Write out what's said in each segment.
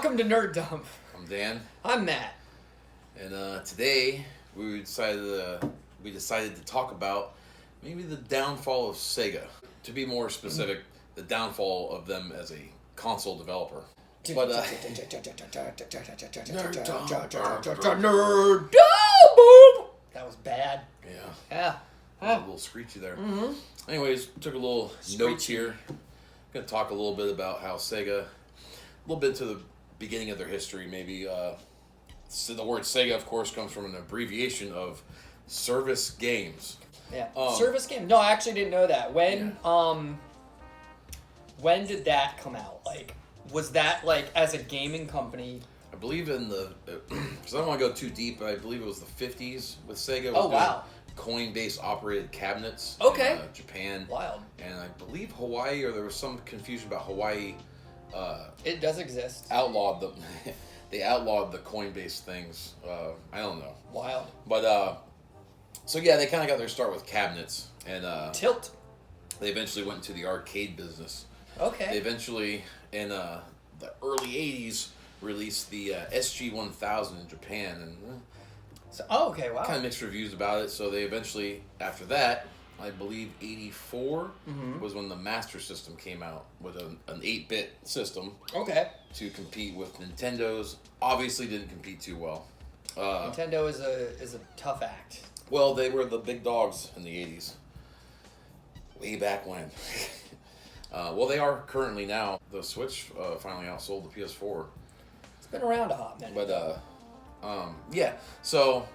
Welcome to Nerd Dump. I'm Dan. I'm Matt. And today we decided to talk about maybe the downfall of Sega. To be more specific, the downfall of them as a console developer. But Nerd Dump. That was bad. Yeah. Yeah. A little screechy there. Mm-hmm. Anyways, took a little notes here. Gonna talk a little bit about how Sega, a little bit to the beginning of their history, maybe. So the word Sega, of course, comes from an abbreviation of service games. Yeah. Service game. No, I actually didn't know that. When did that come out? Like, was that like as a gaming company? I believe in the, because I don't want to go too deep, but I believe it was the 50s with Sega. Oh, wow. Coin-based operated cabinets. Okay. In, Japan. Wild. And I believe Hawaii, or there was some confusion about Hawaii. It does exist. Outlawed the, they outlawed the coin-based things. I don't know. Wild. But so yeah, they kind of got their start with cabinets, and Tilt. they eventually went into the arcade business. Okay. They eventually, in the early '80s, released the SG-1000 in Japan, and So, okay, wow. kind of mixed reviews about it. So they eventually, after that, I believe '84 was when the Master System came out with an 8-bit system. Okay. To compete with Nintendo's. Obviously, didn't compete too well. Nintendo is a tough act. Well, they were the big dogs in the '80s. Way back when. Well, they are currently now. The Switch finally outsold the PS4. It's been around a hot minute. But yeah. So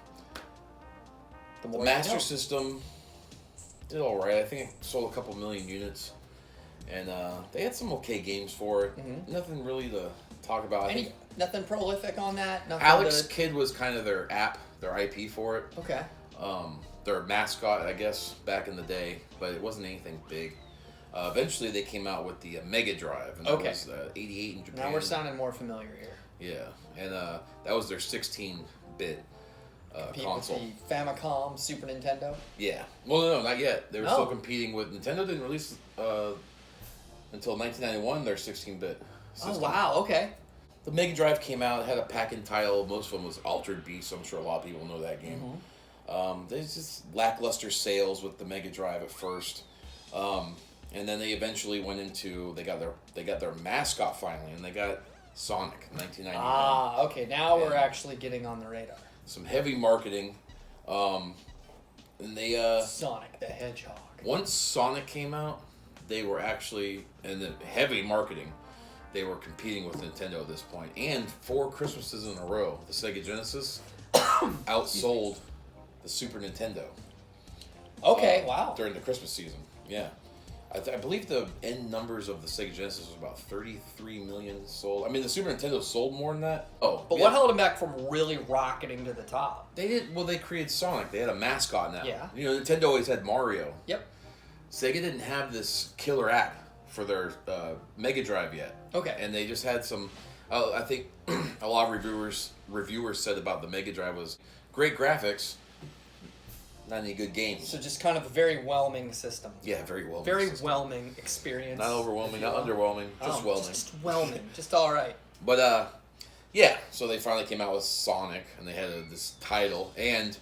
the more Master System did all right. I think it sold a couple million units, and they had some okay games for it. Mm-hmm. Nothing really to talk about. Nothing prolific on that. Nothing Alex Kidd was kind of their IP for it. Okay. Their mascot, I guess, back in the day, but it wasn't anything big. Eventually, they came out with the Mega Drive, and that was '88 in Japan. Now we're sounding more familiar here. Yeah, and that was their 16-bit console. With the Famicom, Super Nintendo. Yeah. Well, no, not yet. They were still competing with Nintendo. Didn't release until 1991 their 16-bit system. Oh wow! Okay. The Mega Drive came out, had a pack-in title. Most of them was Altered Beast. So I'm sure a lot of people know that game. There's just lackluster sales with the Mega Drive at first, and then they eventually went into they got their mascot finally, and they got Sonic in 1991. Ah, okay. Now we're actually getting on the radar. Some heavy marketing, and they Sonic the Hedgehog. Once Sonic came out, they were actually in the heavy marketing. They were competing with Nintendo at this point, and 4 Christmases in a row, the Sega Genesis outsold the Super Nintendo. Okay, wow. During the Christmas season, yeah. I believe the end numbers of the Sega Genesis was about 33 million sold. I mean, the Super Nintendo sold more than that. But what held them back from really rocketing to the top? They did. Well, they created Sonic. They had a mascot now. Yeah. You know, Nintendo always had Mario. Yep. Sega didn't have this killer app for their Mega Drive yet. Okay. And they just had some. I think a lot of reviewers said about the Mega Drive was great graphics. Not any good games. So just kind of a very whelming system. Yeah, very whelming. Very whelming experience. Not overwhelming, not underwhelming, just whelming. Just whelming, just all right. But yeah. So they finally came out with Sonic, and they had this title, and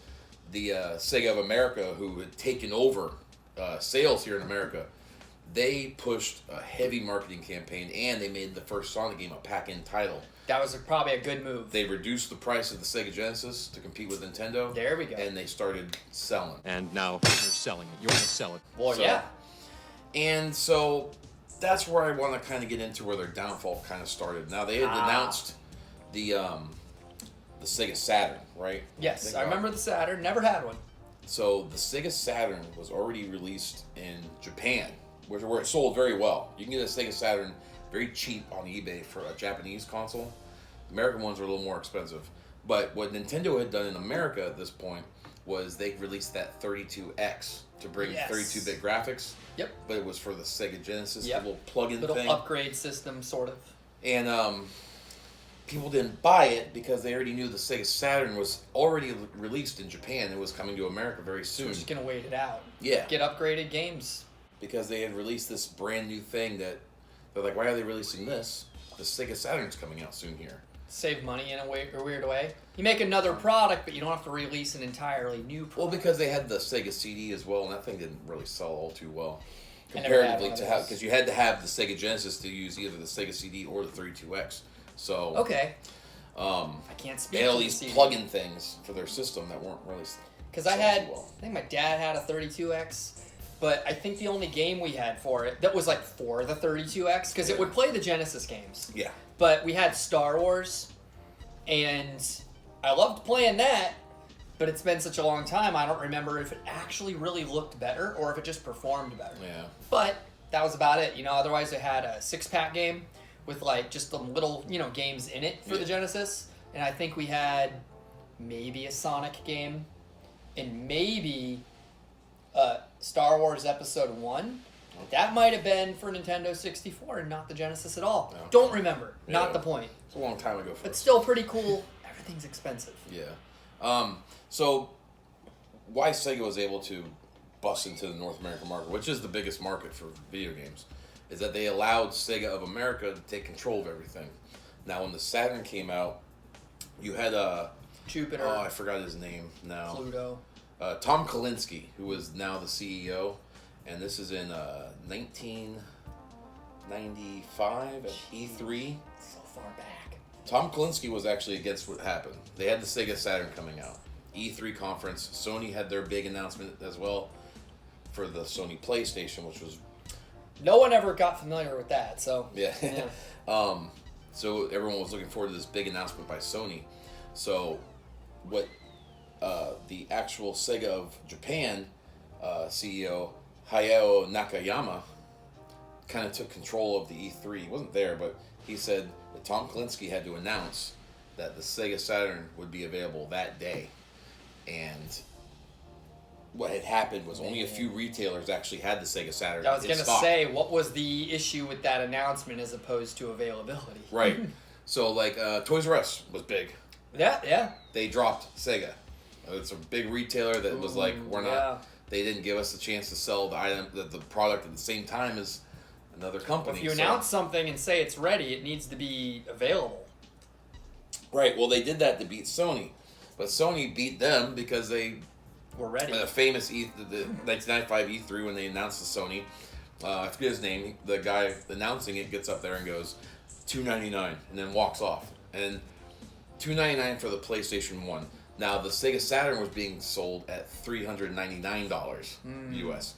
the Sega of America, who had taken over sales here in America, they pushed a heavy marketing campaign, and they made the first Sonic game a pack-in title. That was probably a good move. They reduced the price of the Sega Genesis to compete with Nintendo. There we go. And they started selling. And now you're selling it. You want to sell it. Well, yeah. And so that's where I want to kind of get into where their downfall kind of started. Now, they had announced the Sega Saturn, right? Yes, I remember the Saturn. Never had one. So the Sega Saturn was already released in Japan, where it sold very well. You can get a Sega Saturn very cheap on eBay for a Japanese console. American ones are a little more expensive. But what Nintendo had done in America at this point was they released that 32X to bring 32-bit graphics. Yep. But it was for the Sega Genesis, a little plug-in thing. Little upgrade system, sort of. And people didn't buy it because they already knew the Sega Saturn was already released in Japan. It was coming to America very soon. So we're just going to wait it out. Yeah. Get upgraded games. Because they had released this brand new thing that they're like, why are they releasing this? the Sega Saturn's coming out soon here. Save money in a weird way. You make another product, but you don't have to release an entirely new product. Well, because they had the Sega CD as well, and that thing didn't really sell all too well. I never had Comparatively one to of how, those. because you had to have the Sega Genesis to use either the Sega CD or the 32X. So, Okay. I can't speak they had all to the these CD. plug-in things for their system that weren't really Because I selling had, too well. I think my dad had a 32X, but I think the only game we had for it that was like for the 32X, because it would play the Genesis games. Yeah. But we had Star Wars, and I loved playing that, but it's been such a long time, I don't remember if it actually really looked better or if it just performed better. Yeah. But that was about it. Otherwise it had a 6-pack game with like just the little, games in it for the Genesis. And I think we had maybe a Sonic game and maybe Star Wars Episode 1. That might have been for Nintendo 64 and not the Genesis at all. Okay. Don't remember. Yeah. Not the point. It's a long time ago for But us. still pretty cool. Everything's expensive. Yeah. So why Sega was able to bust into the North American market, which is the biggest market for video games, is that they allowed Sega of America to take control of everything. Now, when the Saturn came out, you had Jupiter, oh, I forgot his name now. Pluto. Tom Kalinske, who was now the CEO, and this is in 1995 at E3. So far back. Tom Kalinske was actually against what happened. They had the Sega Saturn coming out. E3 conference. Sony had their big announcement as well for the Sony PlayStation, which was... No one ever got familiar with that, so... Yeah. So everyone was looking forward to this big announcement by Sony. So what the actual Sega of Japan CEO Hayao Nakayama kind of took control of the E3. He wasn't there, but he said that Tom Kalinske had to announce that the Sega Saturn would be available that day. And what had happened was only a few retailers actually had the Sega Saturn. I was in going to stock. say, what was the issue with that announcement as opposed to availability? Right. So, like, Toys R Us was big. Yeah. They dropped Sega. It's a big retailer that was like, we're not... Yeah. They didn't give us the chance to sell the product at the same time as another company. If you announce something and say it's ready, it needs to be available. Right, well, they did that to beat Sony. But Sony beat them because they... We're ready. The famous the 1995 E3 when they announced the Sony, I forget his name. The guy announcing it gets up there and goes $299 and then walks off. And $299 for the PlayStation 1. Now the Sega Saturn was being sold at $399 US,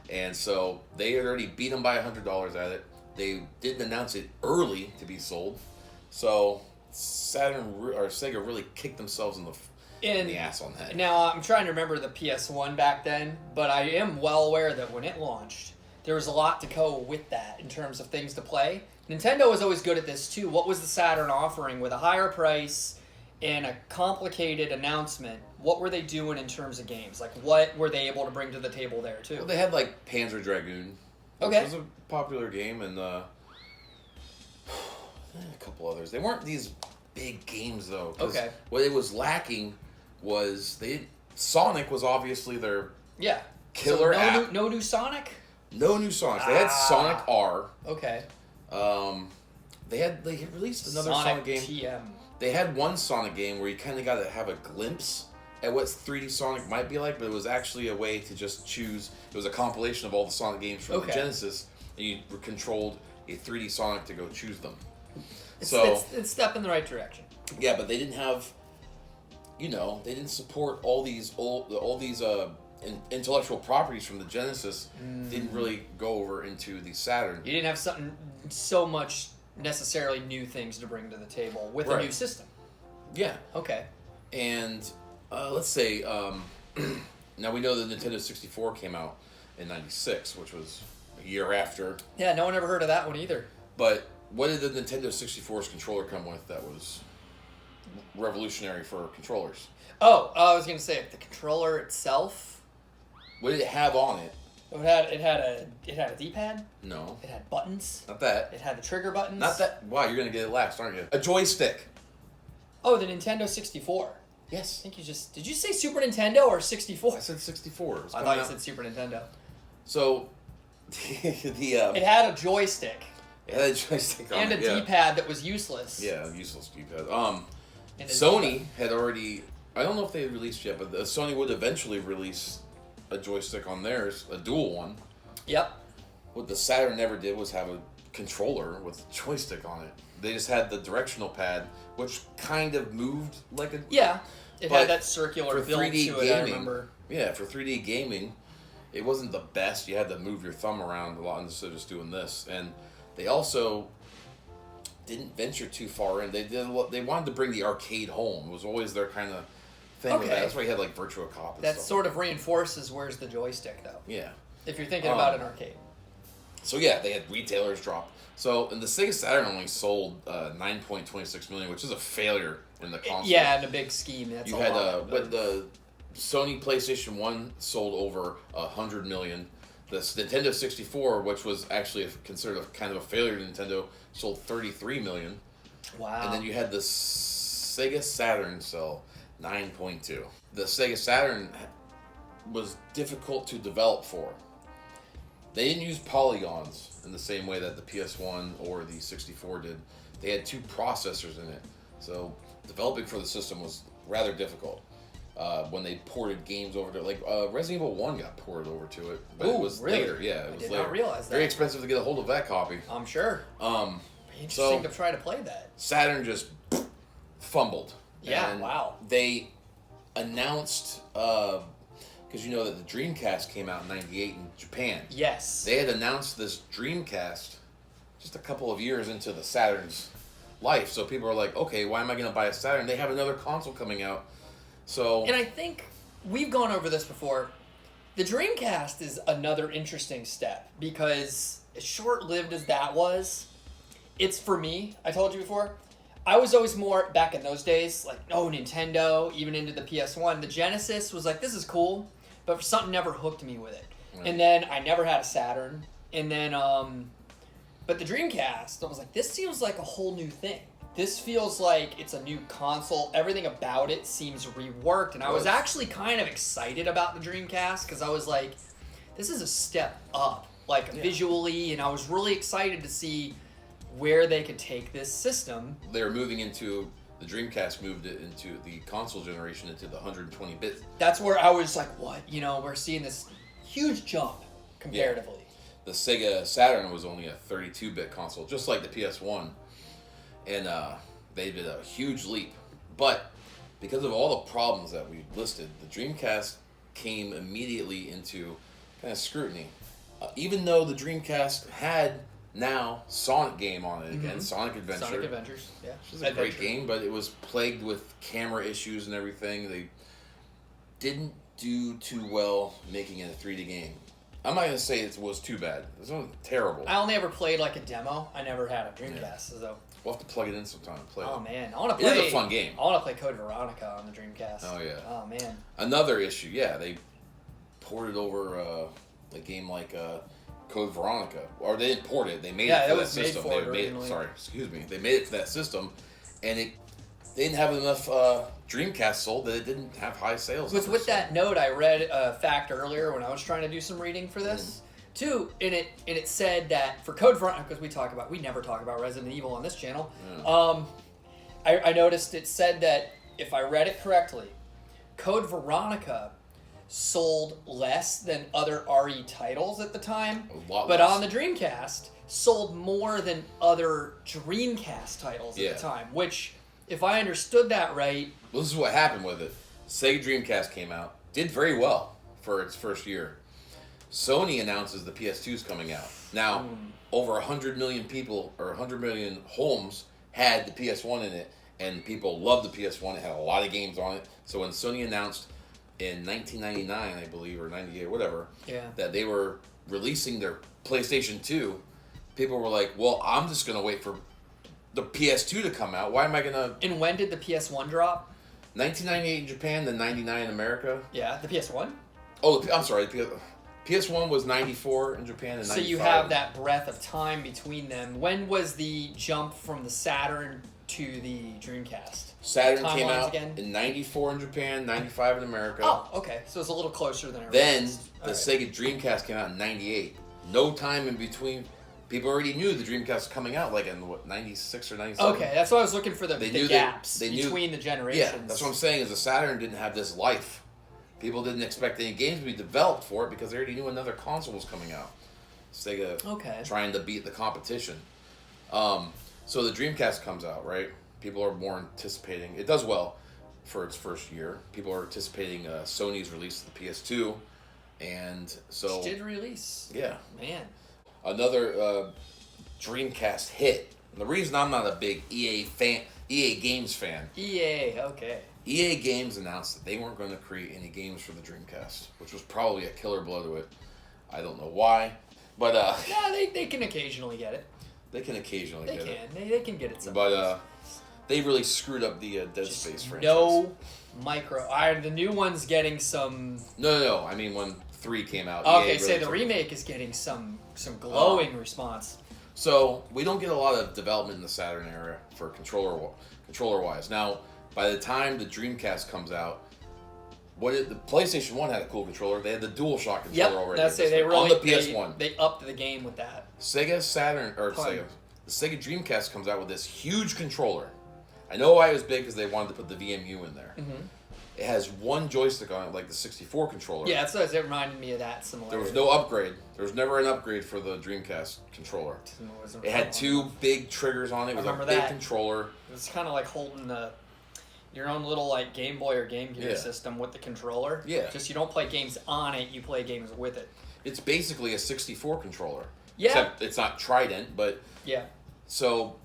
and so they had already beat them by $100 at it. They didn't announce it early to be sold, so Sega really kicked themselves in the ass on that. Now, I'm trying to remember the PS1 back then, but I am well aware that when it launched, there was a lot to go with that in terms of things to play. Nintendo was always good at this too. What was the Saturn offering with a higher price and a complicated announcement? What were they doing in terms of games? Like, what were they able to bring to the table there too? Well, they had like Panzer Dragoon, which Okay. was a popular game, and a couple others. They weren't these big games though. 'Cause Okay. what it was lacking was Sonic was obviously their Yeah. killer so app. no new Sonic? No new Sonics. They had Sonic R. Okay. They had released another Sonic game. TM. They had one Sonic game where you kind of got to have a glimpse at what 3D Sonic might be like, but it was actually a way to just choose. It was a compilation of all the Sonic games from the Genesis, and you controlled a 3D Sonic to go choose them. It's a step in the right direction. Yeah, but they didn't have, they didn't support all these intellectual properties from the Genesis. Didn't really go over into the Saturn. You didn't have something so much necessarily new things to bring to the table with a Right. new system. Yeah. Okay. And let's say, now we know the Nintendo 64 came out in 96, which was a year after. Yeah, no one ever heard of that one either. But what did the Nintendo 64's controller come with that was revolutionary for controllers? Oh, I was gonna say the controller itself. What did it have on it? It had a D-pad. No. It had buttons. Not that. It had the trigger buttons. Not that. Wow, you're going to get it last, aren't you? A joystick. Oh, the Nintendo 64. I Yes. think did you say Super Nintendo or 64? I said 64. It was I coming thought you out. said Super Nintendo. So, It had a joystick. It had a joystick on And it. a D-pad that was useless. Yeah, useless D-pad. And a Sony D-pad. had already. I don't know if they had released yet, but Sony would eventually release a joystick on theirs, a dual one. Yep. What the Saturn never did was have a controller with a joystick on it. They just had the directional pad, which kind of moved like a... Yeah. It But had that circular for build 3D to it, I gaming, remember. Yeah, for 3D gaming, it wasn't the best. You had to move your thumb around a lot instead of just doing this. And they also didn't venture too far in. They wanted to bring the arcade home. It was always their kind of thing with that. Okay. That's why you had like Virtua Cop and That stuff. sort of reinforces where's the joystick, though. Yeah. If you're thinking about an arcade. So yeah, they had retailers drop. So and the Sega Saturn only sold 9.26 million, which is a failure in the console. Yeah, in a big scheme, that's You a had lot. but the Sony PlayStation 1 sold over 100 million. The Nintendo 64, which was actually considered kind of a failure to Nintendo, sold 33 million. Wow. And then you had the Sega Saturn sell 9.2. The Sega Saturn was difficult to develop for. They didn't use polygons in the same way that the PS1 or the 64 did. They had 2 processors in it. So developing for the system was rather difficult. When they ported games over to like Resident Evil 1 got ported over to it, but it Ooh, was really? later. Yeah, it was did later. not realize that. Very expensive to get a hold of that copy. I'm sure. Um, Interesting so- to try to play that. Saturn just fumbled. Yeah, And wow. They announced because you know that the Dreamcast came out in '98 in Japan. Yes. They had announced this Dreamcast just a couple of years into the Saturn's life, so people are like, okay, why am I going to buy a Saturn? They have another console coming out. So And I think we've gone over this before. The Dreamcast is another interesting step because as short-lived as that was, it's for me, I told you before, I was always more, back in those days, like, oh, Nintendo, even into the PS1. The Genesis was like, this is cool, but for something never hooked me with it. Right. And then I never had a Saturn. And then, but the Dreamcast, I was like, this seems like a whole new thing. This feels like it's a new console. Everything about it seems reworked. And I was actually kind of excited about the Dreamcast because I was like, this is a step up, like visually. And I was really excited to see where they could take this system. they were moving into the Dreamcast, moved it into the console generation, into the 120-bit. That's where I was like, what? You know, we're seeing this huge jump comparatively. The Sega Saturn was only a 32-bit console, just like the PS1. And they did a huge leap. But because of all the problems that we listed, the Dreamcast came immediately into kind of scrutiny. Even though the Dreamcast had now Sonic game on it again, Sonic Adventure. Sonic Adventures, yeah. Which is a great game, but it was plagued with camera issues and everything. They didn't do too well making it a 3D game. I'm not going to say it was too bad. It was terrible. I only ever played like a demo. I never had a Dreamcast, so. We'll have to plug it in sometime and play Oh it. man, I want to It play. is a fun game. I want to play Code Veronica on the Dreamcast. Oh, yeah. Oh man. Another issue, yeah, they ported over a game like Code Veronica, or they didn't port it. They made Yeah, it it for that was made system. for They it made originally. sorry, excuse me. They made it for that system, and they didn't have enough Dreamcast sold that it didn't have high sales. With numbers. that note, I read a fact earlier when I was trying to do some reading for this. Too, and it said that for Code Veronica, because we never talk about Resident Evil on this channel. Yeah. I noticed it said that if I read it correctly, Code Veronica sold less than other RE titles at the time, A lot but less. on the Dreamcast sold more than other Dreamcast titles Yeah. at the time. Which, if I understood that right, Well, this is what happened with it. Sega Dreamcast came out, did very well for its first year. Sony announces the PS2's coming out. Now, over 100 million people, or 100 million homes, had the PS1 in it, and people loved the PS1. It had a lot of games on it. So when Sony announced in 1999, I believe, or 98, whatever, Yeah. that they were releasing their PlayStation 2, people were like, well, I'm just going to wait for the PS2 to come out. Why am I going to... and when did the PS1 drop? 1998 in Japan, then 99 in America. Yeah, the PS1. Oh, I'm sorry. PS1 was 94 in Japan and 95. So you have that breadth of time between them. When was the jump from the Saturn to the Dreamcast? Saturn came Timelines out again? in 94 in Japan, 95 in America. Oh, okay. So it's a little closer than I Then realized. the All Sega Dreamcast came out in 98. No time in between People already knew the Dreamcast was coming out like in what 96 or 97. Okay, that's why I was looking for the gaps they knew, between the generations. Yeah, that's what I'm saying. Is the Saturn didn't have this life. People didn't expect any games to be developed for it because they already knew another console was coming out. Sega trying to beat the competition. So the Dreamcast comes out, right? People are more anticipating. It does well for its first year. People are anticipating Sony's release of the PS2, and so Which did release. Yeah, man. Another Dreamcast hit. And the reason I'm not a big EA Games fan. Okay. EA Games announced that they weren't going to create any games for the Dreamcast, which was probably a killer blow to it. I don't know why, but yeah, they can occasionally get it. They can occasionally get it. They can get it sometimes. But they really screwed up the Dead Space franchise. No the new one's getting some. No. I mean, when 3 came out. Okay, say the remake is getting some glowing response. So we don't get a lot of development in the Saturn era for controller wise. Now, by the time the Dreamcast comes out, the PlayStation 1 had a cool controller. They had the DualShock controller already. That's it. They really on the PS1. They upped the game with that. The Sega Dreamcast comes out with this huge controller. I know why it was big because they wanted to put the VMU in there. Mm-hmm. It has one joystick on it, like the 64 controller. Yeah, it reminded me of that similar. There was no upgrade. There was never an upgrade for the Dreamcast controller. It had 2 big triggers on it. It was a big controller. It was kind of like holding your own little like Game Boy or Game Gear system with the controller. Yeah. Just you don't play games on it, you play games with it. It's basically a 64 controller. Yeah. Except it's not Trident, but... Yeah. So,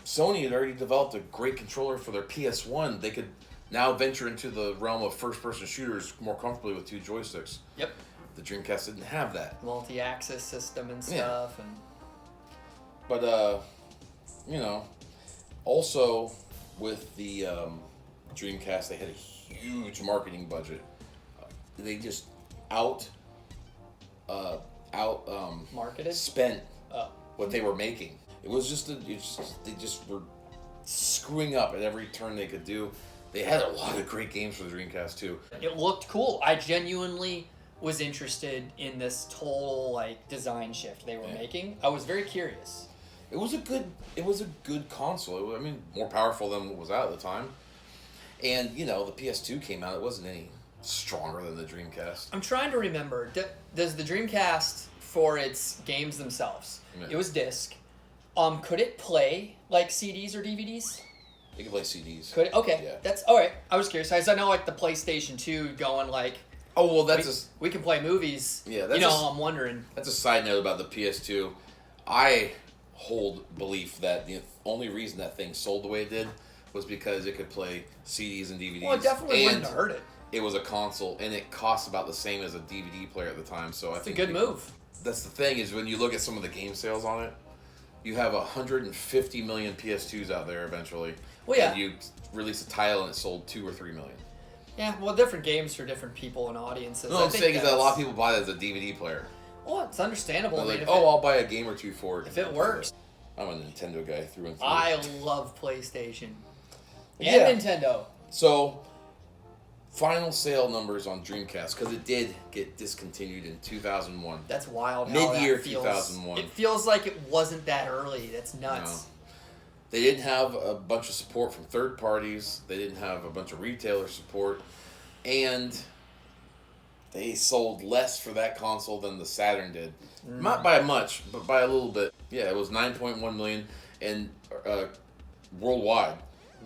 Sony had already developed a great controller for their PS1. They could now venture into the realm of first-person shooters more comfortably with 2 joysticks. Yep. The Dreamcast didn't have that. Multi-axis system and stuff. Yeah. But, also with the Dreamcast, they had a huge marketing budget. They just marketed? Spent what they were making. It was they just were screwing up at every turn they could do. They had a lot of great games for the Dreamcast too. It looked cool. I genuinely was interested in this total like design shift they were making. I was very curious. It was a good console. I mean, more powerful than what was out at the time. And the PS2 came out. It wasn't any stronger than the Dreamcast. I'm trying to remember. Does the Dreamcast, for its games themselves, it was disc. Could it play like CDs or DVDs? It could play CDs. Could it? Okay, yeah. That's all right. I was curious. I know like the PlayStation 2 going like. Oh well, we can play movies. Yeah, I'm wondering. That's a side note about the PS2. I hold belief that the only reason that thing sold the way it did was because it could play CDs and DVDs. Well, it definitely wouldn't have hurt it. It was a console, and it cost about the same as a DVD player at the time. So I think it's a good move. That's the thing is when you look at some of the game sales on it, you have 150 million PS2s out there eventually. Well, yeah. And you release a title and it sold 2 or 3 million. Yeah, well, different games for different people and audiences. No, I'm saying is that a lot of people buy it as a DVD player. Well, it's understandable. They're like, I'll buy a game or 2 for it. If it works. I'm a Nintendo guy through and through. I love PlayStation. And Nintendo. So, final sale numbers on Dreamcast, because it did get discontinued in 2001. That's wild. Mid-year 2001. It feels like it wasn't that early. That's nuts. No. They didn't have a bunch of support from third parties. They didn't have a bunch of retailer support. And they sold less for that console than the Saturn did. Not by much, but by a little bit. Yeah, it was 9.1 million and worldwide.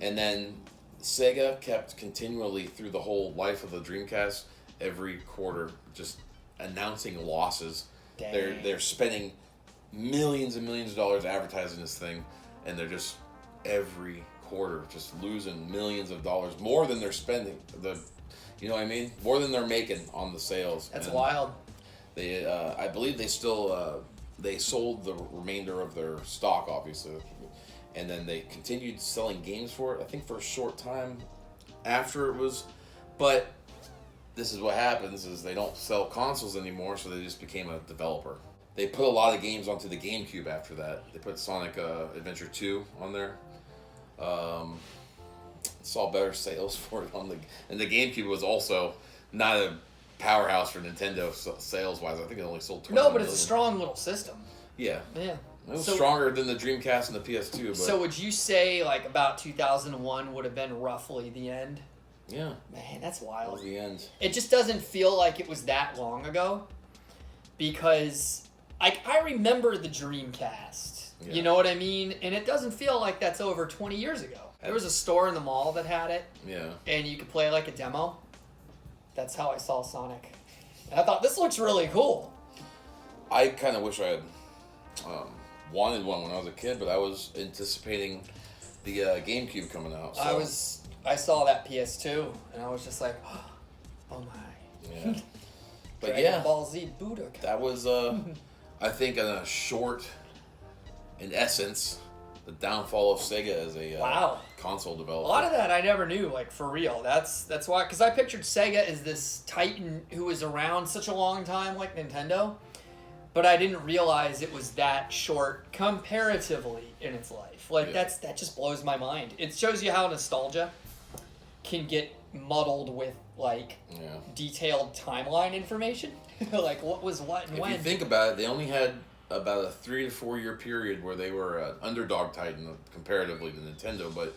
And then Sega kept continually through the whole life of the Dreamcast, every quarter, just announcing losses. Dang. They're spending millions and millions of dollars advertising this thing, and they're just every quarter just losing millions of dollars, more than they're spending. You know what I mean? More than they're making on the sales. That's wild. They, I believe they still they sold the remainder of their stock, obviously, and then they continued selling games for it. I think for a short time after it was, but this is what happens: is they don't sell consoles anymore, so they just became a developer. They put a lot of games onto the GameCube after that. They put Sonic Adventure 2 on there. Saw better sales for it and the GameCube was also not a powerhouse for Nintendo sales wise. I think it only sold 20 No, but million. it's a strong little system. Yeah. Yeah. It was stronger than the Dreamcast and the PS2. But So would you say like about 2001 would have been roughly the end? yeah, Man, that's that wild. was the end. It just doesn't feel like it was that long ago because I remember the Dreamcast. Yeah. You know what I mean? And it doesn't feel like that's over 20 years ago. There was a store in the mall that had it, Yeah. and you could play like a demo. That's how I saw Sonic. And I thought, this looks really cool. I kind of wish I had wanted one when I was a kid, but I was anticipating the GameCube coming out. So. I saw that PS2, and I was just like, oh my. Yeah. But Dragon Ball Z Budokai. that was, I think, in a short, in essence, the downfall of Sega as a Wow. console developer. A lot of that I never knew, like, for real. That's why, because I pictured Sega as this titan who was around such a long time, like Nintendo, but I didn't realize it was that short comparatively in its life. Like, Yeah. that just blows my mind. It shows you how nostalgia can get muddled with, like, Yeah. detailed timeline information. Like, what was what and If when. you think about it, they only had about a 3 to 4 year period where they were an underdog titan comparatively to Nintendo,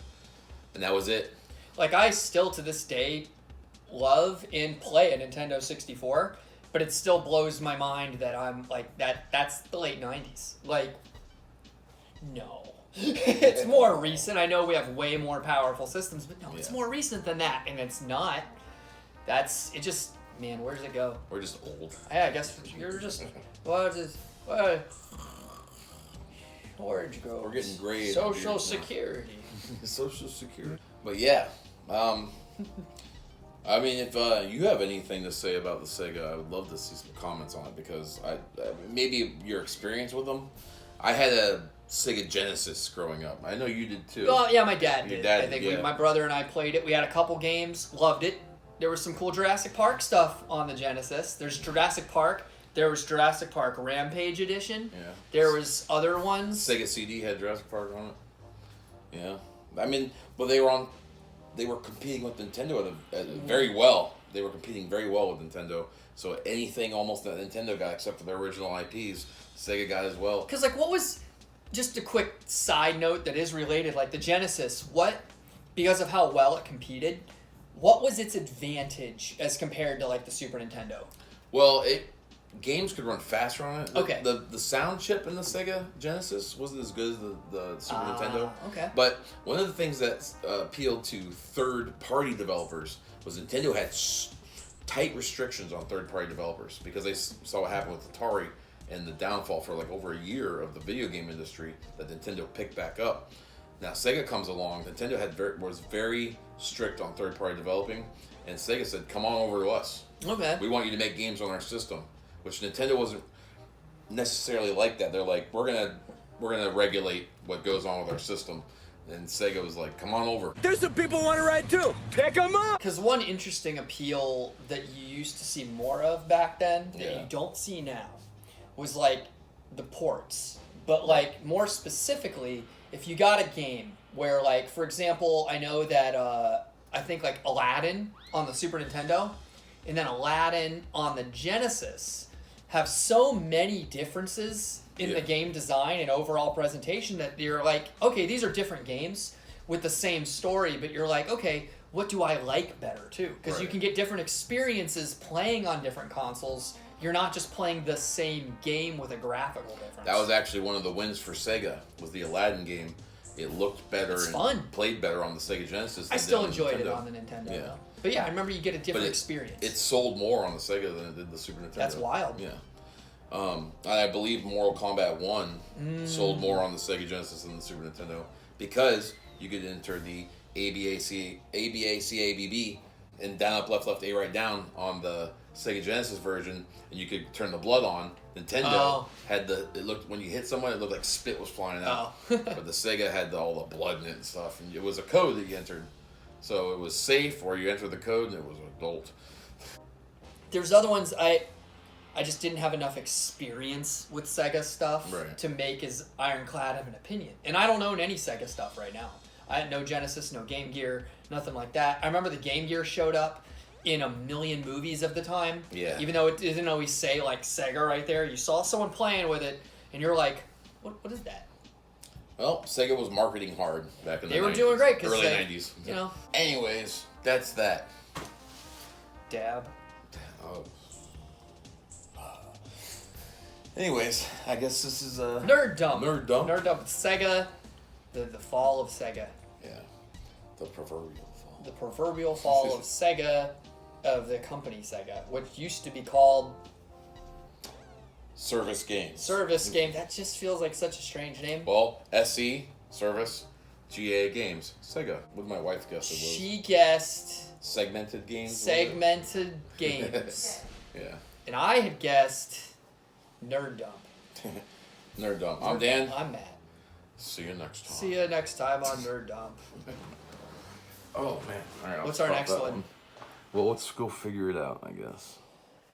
and that was it. Like, I still to this day love and play a Nintendo 64, but it still blows my mind that I'm like that's the late 90s. Like, no. It's more recent. I know we have way more powerful systems, but no, it's Yeah. more recent than that, and it's not. It just, man, where does it go? We're just old. Yeah, I guess you're just what Storage goes. We're getting gray. Social now. Security. Social Security. But yeah, I mean, if you have anything to say about the Sega, I would love to see some comments on it because maybe your experience with them. I had a Sega Genesis growing up. I know you did too. Well, yeah, my dad Your did. dad I think did, yeah. my brother and I played it. We had a couple games, loved it. There was some cool Jurassic Park stuff on the Genesis. There's Jurassic Park. There was Jurassic Park Rampage Edition. Yeah. There was other ones. Sega CD had Jurassic Park on it. Yeah. I mean, well, they were competing with Nintendo very well. They were competing very well with Nintendo. So anything almost that Nintendo got, except for their original IPs, Sega got as well. Because, like, what was... Just a quick side note that is related. Like, the Genesis, because of how well it competed, what was its advantage as compared to, like, the Super Nintendo? Well, games could run faster on it. Okay. The sound chip in the Sega Genesis wasn't as good as the Super Nintendo. Okay. But one of the things that appealed to third-party developers was Nintendo had tight restrictions on third-party developers because they saw what happened with Atari and the downfall for like over a year of the video game industry that Nintendo picked back up. Now Sega comes along. Nintendo was very strict on third-party developing, and Sega said, "Come on over to us. Okay. We want you to make games on our system," which Nintendo wasn't necessarily like that. They're like, "We're gonna regulate what goes on with our system," and Sega was like, "Come on over." There's some people want to ride too. Pick them up. Because one interesting appeal that you used to see more of back then that Yeah. you don't see now was like the ports. But like more specifically, if you got a game where like, for example, I know that I think like Aladdin on the Super Nintendo and then Aladdin on the Genesis have so many differences in the game design and overall presentation that you're like, okay, these are different games with the same story, but you're like, okay, what do I like better too? Because you Right. can get different experiences playing on different consoles. You're not just playing the same game with a graphical difference. That was actually one of the wins for Sega, was the Aladdin game. It looked better It's and fun. played better on the Sega Genesis. I than still it did on enjoyed it Nintendo. on the Nintendo. Yeah. Though. But yeah, I remember you get a different But experience. It sold more on the Sega than it did the Super Nintendo. That's wild. Yeah. I believe Mortal Kombat 1 sold more on the Sega Genesis than the Super Nintendo because you could enter the ABACABB and down, up, left, A, right, down on the Sega Genesis version, and you could turn the blood on. Nintendo had it looked, when you hit someone, it looked like spit was flying out. But the Sega had all the blood in it and stuff, and it was a code that you entered. So it was safe, or you entered the code and it was adult. There's other ones I just didn't have enough experience with Sega stuff Right. to make as ironclad of an opinion. And I don't own any Sega stuff right now. I had no Genesis, no Game Gear, nothing like that. I remember the Game Gear showed up in a million movies of the time. Yeah. Even though it didn't always say like Sega right there, you saw someone playing with it, and you're like, what is that? Well, Sega was marketing hard back in the 90s. They were doing great because early 90s. You know, Anyways, that's that. dab. Oh. Anyways, I guess this is Nerd dump. Nerd dump? Nerd dump. Sega. The fall of Sega. Yeah, the proverbial fall. The proverbial fall of Sega, of the company Sega, which used to be called Service Games. Service Game. That just feels like such a strange name. Well, SE Service, GA Games, Sega. What did my wife guess it was? She guessed Segmented Games. segmented games, Yeah. and I had guessed nerd dump. Nerd dump. I'm Dan. I'm Matt. See you next time. See you next time on Nerd Dump. Oh man. All right. What's our next one? Well, let's go figure it out, I guess.